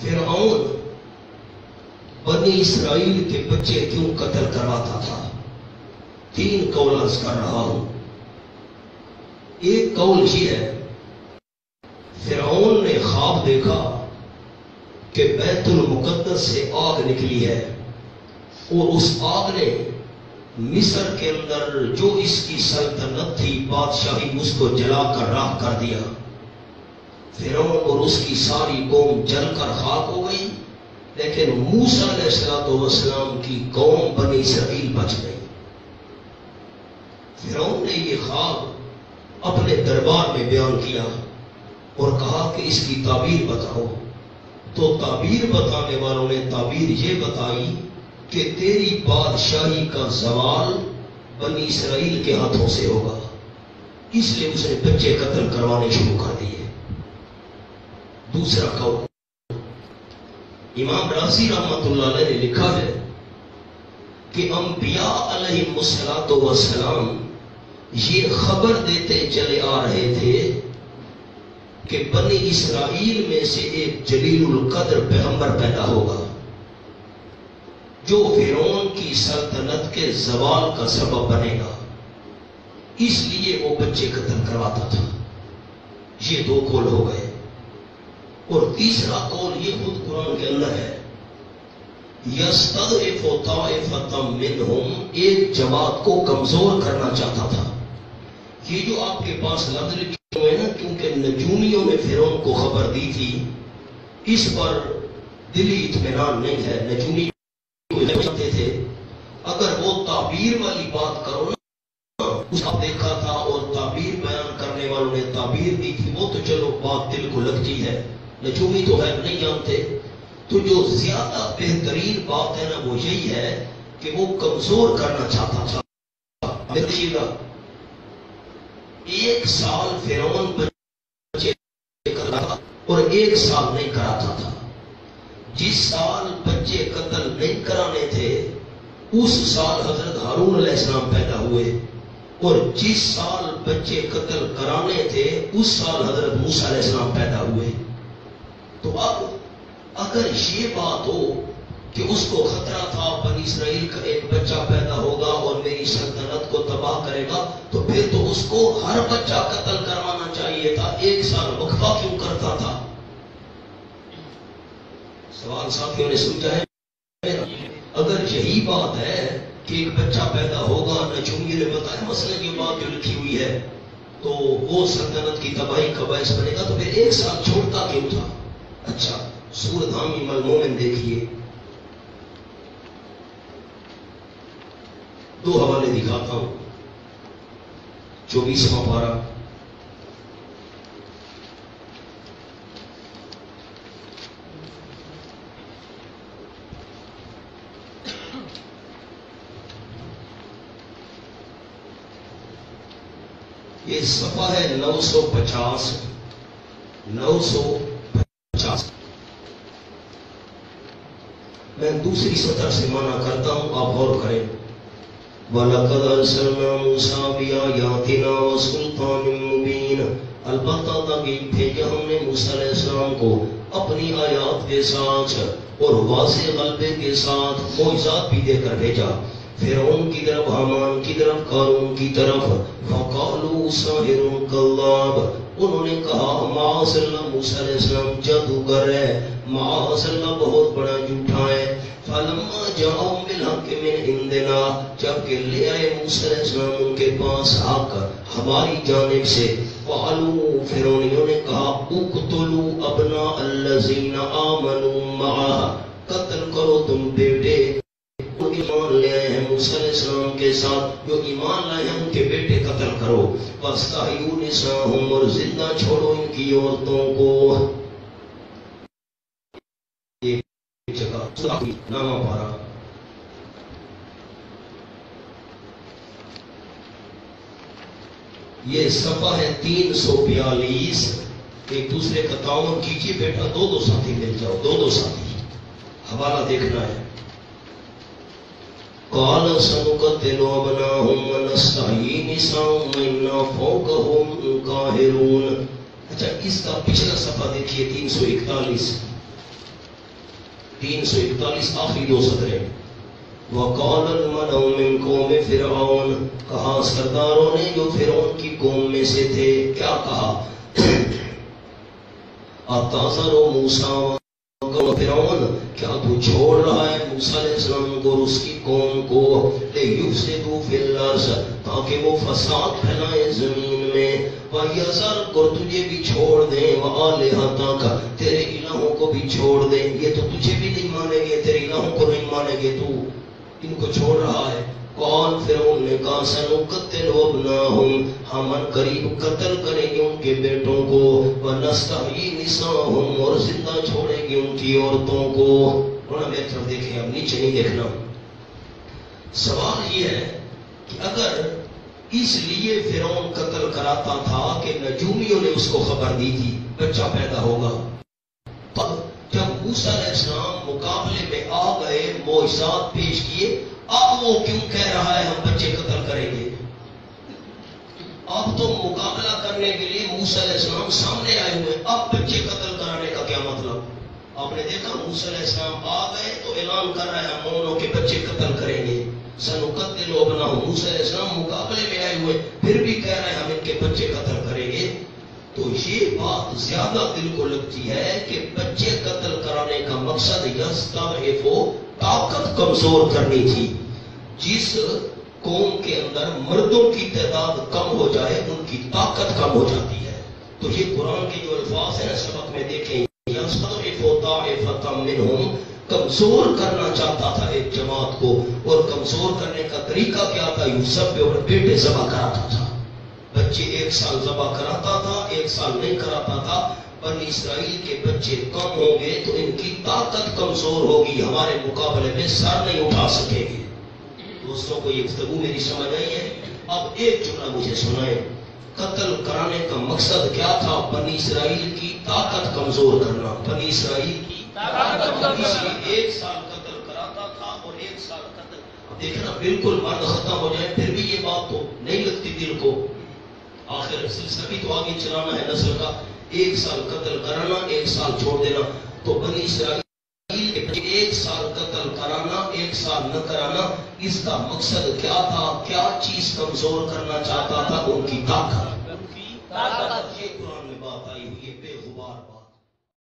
فرعون بنی اسرائیل کے بچے کیوں قتل کرواتا تھا؟ 3 قول عرض کر رہا ہوں۔ ایک قول یہ ہے، فرعون نے خواب دیکھا کہ بیت المقدس سے آگ نکلی ہے اور اس آگ نے مصر کے اندر جو اس کی سلطنت تھی، بادشاہی، اس کو جلا کر راکھ کر دیا۔ فرعون اور اس کی ساری قوم جل کر خاک ہو گئی، لیکن موسیٰ علیہ السلام کی قوم بنی اسرائیل بچ گئی۔ فرعون نے یہ خواب اپنے دربار میں بیان کیا اور کہا کہ اس کی تعبیر بتاؤ۔ تو تعبیر بتانے والوں نے تعبیر یہ بتائی کہ تیری بادشاہی کا زوال بنی اسرائیل کے ہاتھوں سے ہوگا، اس لیے اس نے بچے قتل کروانے شروع کر دیے۔ دوسرا قول، امام رازی رحمت اللہ علیہ نے لکھا ہے کہ انبیاء علیہ السلام یہ خبر دیتے چلے آ رہے تھے کہ بنی اسرائیل میں سے ایک جلیل القدر پیغمبر پیدا ہوگا جو فرعون کی سلطنت کے زوال کا سبب بنے گا، اس لیے وہ بچے قتل کرواتا تھا۔ یہ 2 قول ہو گئے۔ اور تیسرا قول یہ خود قرآن کے اندر ہے، یستضعف طائفة منہم، ایک جماعت کو کمزور کرنا چاہتا تھا۔ یہ جو آپ کے پاس لفظ لکھے ہوئے نا، کیونکہ نجومیوں نے فرعون کو خبر دی تھی، اس پر دلی اطمینان نہیں ہے۔ نجومی کو جانتے تھے، اگر وہ تعبیر والی بات کرو نا، اس کا دیکھا تھا اور تعبیر بیان کرنے والوں نے تعبیر دی تھی، وہ تو چلو بات دل کو لگتی ہے، نجومی تو ہے نہیں جانتے۔ تو جو زیادہ بہترین بات ہے نا وہ یہی ہے کہ وہ کمزور کرنا چاہتا تھا۔ دیکھیے گا، 1 سال فرعون بچے کرتا اور 1 سال نہیں کراتا تھا۔ جس سال بچے قتل نہیں کرانے تھے اس سال حضرت ہارون علیہ السلام پیدا ہوئے، اور جس سال بچے قتل کرانے تھے اس سال حضرت موسیٰ علیہ السلام پیدا ہوئے۔ تو اب اگر یہ بات ہو کہ اس کو خطرہ تھا بنی اسرائیل کا ایک بچہ پیدا ہوگا اور میری سلطنت کو تباہ کرے گا، تو پھر تو اس کو ہر بچہ قتل کروانا چاہیے تھا، 1 سال وقفہ کیوں کرتا تھا؟ سوال ساتھیوں نے سمجھا ہے؟ اگر یہی بات ہے کہ ایک بچہ پیدا ہوگا، نجومی نے بتایا مثلا یہ بات جو لکھی ہوئی ہے، تو وہ سلطنت کی تباہی کا باعث بنے گا، تو پھر 1 سال چھوڑتا کیوں تھا؟ اچھا، سورۃ حامیم المومن دیکھیے، 2 حوالے دکھاتا ہوں۔ 24واں پارہ، یہ صفحہ ہے 950 950۔ میں دوسری سطر سے معنی کرتا ہوں، آپ غور کریں۔ وَلَقَدْ أَرْسَلْنَا مُوسَىٰ بِآيَاتِنَا وَسُلْطَانٍ مُّبِينٍ، البتہ تاکہ بھیجا ہم نے موسیٰ علیہ السلام کو اپنی آیات کے ساتھ اور واضح غلبے کے ساتھ معجزات بھی دے کر بھیجا، فرعون کی طرف، حامان کی طرف، قارون کی طرف۔ فَقَالُوا سَاحِرٌ كَذَّابٌ، انہوں نے کہا معاذ اللہ موسیٰ علیہ السلام جادوگر ہے، معاذ اللہ بہت بڑا جھوٹا ہے۔ فَلَمَّا جَاءَهُم بِالْحَقِّ مِنْ عِنْدِنَا، جبکہ لے آئے موسیٰ علیہ السلام ان کے پاس حق ہماری جانب سے، قالوا، فرعونیوں نے کہا اقتلوا ابناء الذین آمنوا معہ، قتل کرو تم بیٹے ایمان لے آئے ہیں موسیٰ علیہ السلام کے ساتھ، جو ایمان لائے ہیں ان کے بیٹے قتل کرو، وَاسْتَحْيُوا نِسَاءَهُمْ، اور زندہ چھوڑو ان کی عورتوں کو۔ ایک جگہ نامہ پارا، یہ صفحہ ہے 342۔ ایک دوسرے کا تعاون کیجیے بیٹا، 2 ساتھی مل جاؤ، 2 ساتھی، حوالہ دیکھنا ہے۔ قال سنقتل ابناهم ونستحيي نساءهم وإنا فوقهم قاهرون۔ اچھا، اس کا پچھلا صفحہ دیکھیے 341۔ 341 آخری 2 سطریں. وَقَالَ الْمَلَأُ مِنْ قَوْمِ فِرْعَوْنَ، کہا سرداروں نے جو فرعون کی قوم میں سے تھے، کیا کہا؟ اَتَذَرُ مُوسَىٰ فرعون، کیا تو چھوڑ رہا ہے موسیٰ علیہ السلام کو اور اس کی قوم کو، لِيُفْسِدُوا فِي الْأَرْضِ، تاکہ وہ فساد پھیلائے زمین میں، وَيَذَرْكَ، اور تجھے بھی چھوڑ دیں، وَآلِهَتَكَ، تیرے الہوں کو بھی چھوڑ دیں. یہ تو تجھے بھی نہیں مانیں گے، تیرے الہوں کو نہیں مانیں گے، تو ان کو چھوڑ رہا ہے. قال فرعون نے کہا سنقتل ابناہم، ہم قریب قتل کریں گے ان کے بیٹوں کو، ونستحیی نساءہم، اور زندہ چھوڑیں گے ان کی عورتوں کو. اور میری طرف دیکھیں، اب نیچے نہیں دیکھنا. سوال یہ ہے کہ اگر اس لیے فرعون قتل کراتا تھا کہ نجومیوں نے اس کو خبر دی تھی بچہ پیدا ہوگا، تب جب موسیٰ علیہ السلام مقابلے میں آ گئے، معجزات پیش کیے، اب وہ کیوں کہہ رہا ہے ہم بچے قتل کریں گے؟ اب تو مقابلہ کرنے کے لیے موسیٰ علیہ السلام سامنے آئے ہوئے، اب بچے قتل کرانے کا کیا مطلب؟ آپ نے دیکھا موسیٰ علیہ السلام آ گئے تو اعلان کر رہا ہے ہم انہوں کے بچے قتل کریں گے. سنقتل ابناہم، موسیٰ علیہ السلام مقابلے میں آئے ہوئے پھر بھی کہہ رہے ہیں ہم ان کے بچے قتل کریں گے. تو یہ بات زیادہ دل کو لگتی ہے کہ بچے قتل کرانے کا مقصد یستضعف، طاقت کمزور کرنی تھی. جس قوم کے اندر مردوں کی تعداد کم ہو جائے ان کی طاقت کم ہو جاتی ہے. تو یہ قرآن کے جو الفاظ ہیں سبق میں دیکھیں، یستضعف طائفۃ منہم، کمزور کرنا چاہتا تھا ایک جماعت کو، اور کمزور کرنے کا طریقہ کیا تھا؟ یوسف اور بیٹے ذبح کراتا تھا. بچے 1 سال ذبح کراتا تھا، 1 سال نہیں کراتا تھا. بنی اسرائیل کے بچے کم ہوں گے تو ان کی طاقت کمزور ہوگی، ہمارے مقابلے میں سر نہیں اٹھا سکیں گے. دوستوں کو یہ گفتگو میری سمجھ آئی ہے؟ اب ایک جملہ مجھے سنائیں، قتل کرانے کا مقصد کیا تھا؟ بنی اسرائیل کی طاقت کمزور کرنا. بنی اسرائیل کی طاقت کمزور، 1 سال قتل کراتا تھا اور 1 سال قتل. اب دیکھنا بالکل مرد ختم ہو جائے پھر بھی یہ بات تو نہیں لگتی دل کو. آخر سلسلہ بھی تو آگے چلانا ہے نسل کا. 1 سال قتل کرانا، 1 سال چھوڑ دینا. تو بنی اسرائیل 1 سال قتل کرانا، 1 سال نہ کرانا، اس کا مقصد کیا تھا؟ کیا چیز کمزور کرنا چاہتا تھا؟ ان کی طاقت.